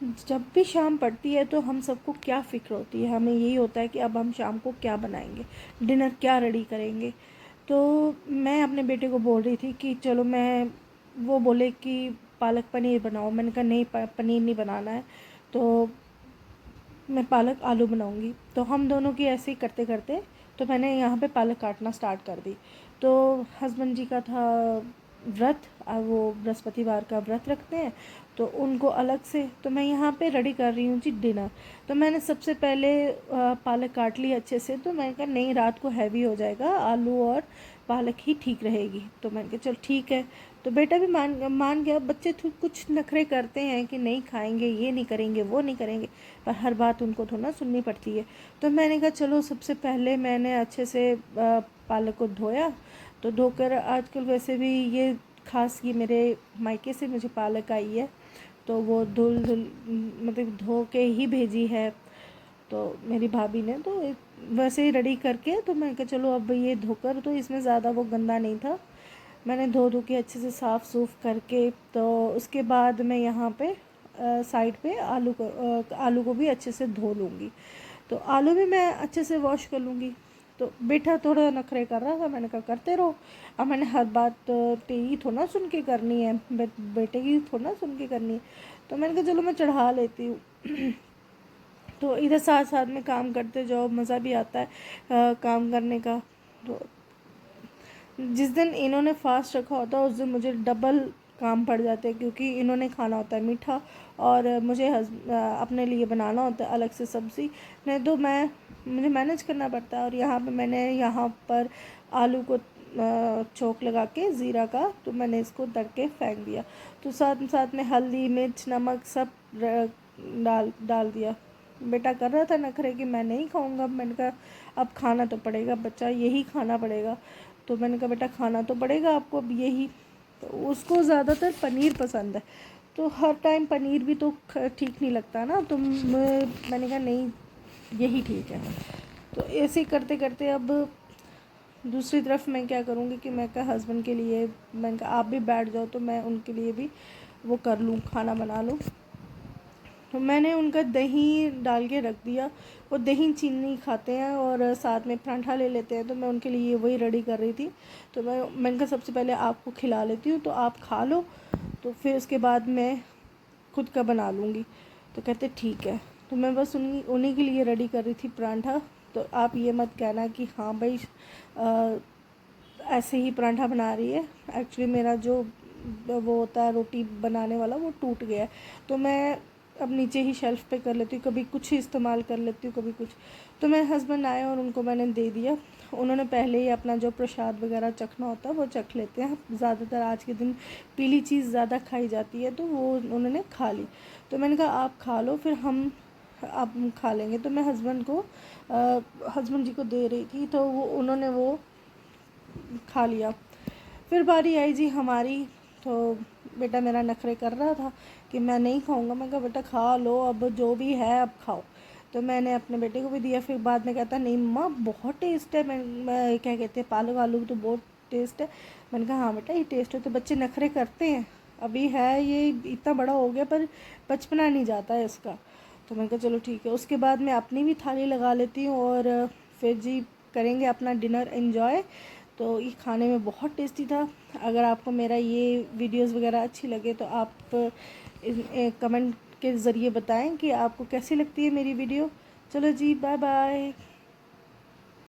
जब भी शाम पड़ती है तो हम सबको क्या फ़िक्र होती है, हमें यही होता है कि अब हम शाम को क्या बनाएंगे, डिनर क्या रेडी करेंगे। तो मैं अपने बेटे को बोल रही थी कि चलो मैं, वो बोले कि पालक पनीर बनाओ। मैंने कहा नहीं, पनीर नहीं बनाना है, तो मैं पालक आलू बनाऊंगी। तो हम दोनों की ऐसे ही करते करते तो मैंने यहाँ पे पालक काटना स्टार्ट कर दी। तो हस्बैंड जी का था व्रत, वो बृहस्पतिवार का व्रत रखते हैं, तो उनको अलग से। तो मैं यहाँ पे रेडी कर रही हूँ जी डिनर। तो मैंने सबसे पहले पालक काट ली अच्छे से। तो मैंने कहा नहीं, रात को हैवी हो जाएगा, आलू और पालक ही ठीक रहेगी। तो मैंने कहा चल ठीक है। तो बेटा भी मान मान गया। बच्चे कुछ नखरे करते हैं कि नहीं खाएंगे, ये नहीं करेंगे, वो नहीं करेंगे, पर हर बात उनको थोड़ा ना सुननी पड़ती है। तो मैंने कहा चलो, सबसे पहले मैंने अच्छे से पालक को धोया। तो धोकर, आजकल वैसे भी ये खास ये मेरे मायके से मुझे पालक आई है, तो वो धुल धुल मतलब धो के ही भेजी है तो मेरी भाभी ने। तो वैसे ही रेडी करके, तो मैं कहा चलो अब ये धोकर, तो इसमें ज़्यादा वो गंदा नहीं था। मैंने धो धो के अच्छे से साफ़ सूफ करके, तो उसके बाद मैं यहाँ पे साइड पे आलू को भी अच्छे से धो लूँगी। तो आलू भी मैं अच्छे से वॉश कर लूँगी। तो बेटा थोड़ा नखरे कर रहा था, मैंने कहा करते रहो, अब मैंने हर बात तेरी थोड़ा ना सुन के करनी है, बेटे की थोड़ा ना सुन के करनी है। तो मैंने कहा चलो मैं चढ़ा लेती हूँ। तो इधर साथ साथ में काम करते जाओ, मज़ा भी आता है काम करने का। तो जिस दिन इन्होंने फास्ट रखा होता है उस दिन मुझे डबल काम पड़ जाते हैं, क्योंकि इन्होंने खाना होता है मीठा और मुझे अपने लिए बनाना होता है अलग से सब्ज़ी। नहीं तो मुझे मैनेज करना पड़ता है। और मैंने यहाँ पर आलू को चौक लगा के ज़ीरा का, तो मैंने इसको तड़के फेंक दिया। तो साथ साथ में हल्दी मिर्च नमक सब डाल डाल दिया। बेटा कर रहा था नखरे कि मैं नहीं खाऊंगा। मैंने कहा अब खाना तो पड़ेगा बच्चा, यही खाना पड़ेगा। तो मैंने कहा बेटा खाना तो पड़ेगा आपको अब यही। तो उसको ज़्यादातर पनीर पसंद है, तो हर टाइम पनीर भी तो ठीक नहीं लगता ना। तो मैंने कहा नहीं, यही ठीक है। तो ऐसे करते करते अब दूसरी तरफ मैं क्या करूँगी कि मैं कहा हस्बैंड के लिए, मैंने कहा आप भी बैठ जाओ तो मैं उनके लिए भी वो कर लूँ, खाना बना लूँ। तो मैंने उनका दही डाल के रख दिया। वो दही चीनी खाते हैं और साथ में पराठा ले लेते हैं, तो मैं उनके लिए वही रेडी कर रही थी। तो मैंने कहा सबसे पहले आपको खिला लेती हूँ, तो आप खा लो, तो फिर उसके बाद मैं खुद का बना लूँगी। तो कहते ठीक है। तो मैं बस उन्हीं के लिए रेडी कर रही थी पराठा। तो आप ये मत कहना कि हाँ भाई ऐसे ही पराठा बना रही है। एक्चुअली मेरा जो वो होता है रोटी बनाने वाला, वो टूट गया है। तो मैं अब नीचे ही शेल्फ़ पे कर लेती हूँ, कभी कुछ ही इस्तेमाल कर लेती हूँ, कभी कुछ। तो मेरे हस्बैंड आए और उनको मैंने दे दिया। उन्होंने पहले ही अपना जो प्रसाद वगैरह चखना होता है वो चख लेते हैं। ज़्यादातर आज के दिन पीली चीज़ ज़्यादा खाई जाती है, तो वो उन्होंने खा ली। तो मैंने कहा आप खा लो, फिर आप खा लेंगे। तो मैं हस्बैंड जी को दे रही थी, तो उन्होंने वो खा लिया। फिर बारी आई जी हमारी। तो बेटा मेरा नखरे कर रहा था कि मैं नहीं खाऊंगा। मैं कहा बेटा खा लो, अब जो भी है अब खाओ। तो मैंने अपने बेटे को भी दिया। फिर बाद में कहता नहीं मम्मा बहुत टेस्ट है, मैं क्या कहते हैं पालक आलू तो बहुत टेस्ट है। मैंने कहा हाँ बेटा ये टेस्ट है, तो बच्चे नखरे करते हैं, अभी है ये इतना बड़ा हो गया पर बचपना नहीं जाता है इसका। तो मैंने कहा चलो ठीक है। उसके बाद मैं अपनी भी थाली लगा लेती हूँ और फिर जी करेंगे अपना डिनर एंजॉय। तो ये खाने में बहुत टेस्टी था। अगर आपको मेरा ये वीडियोस वगैरह अच्छी लगे तो आप कमेंट के ज़रिए बताएं कि आपको कैसी लगती है मेरी वीडियो। चलो जी बाय बाय।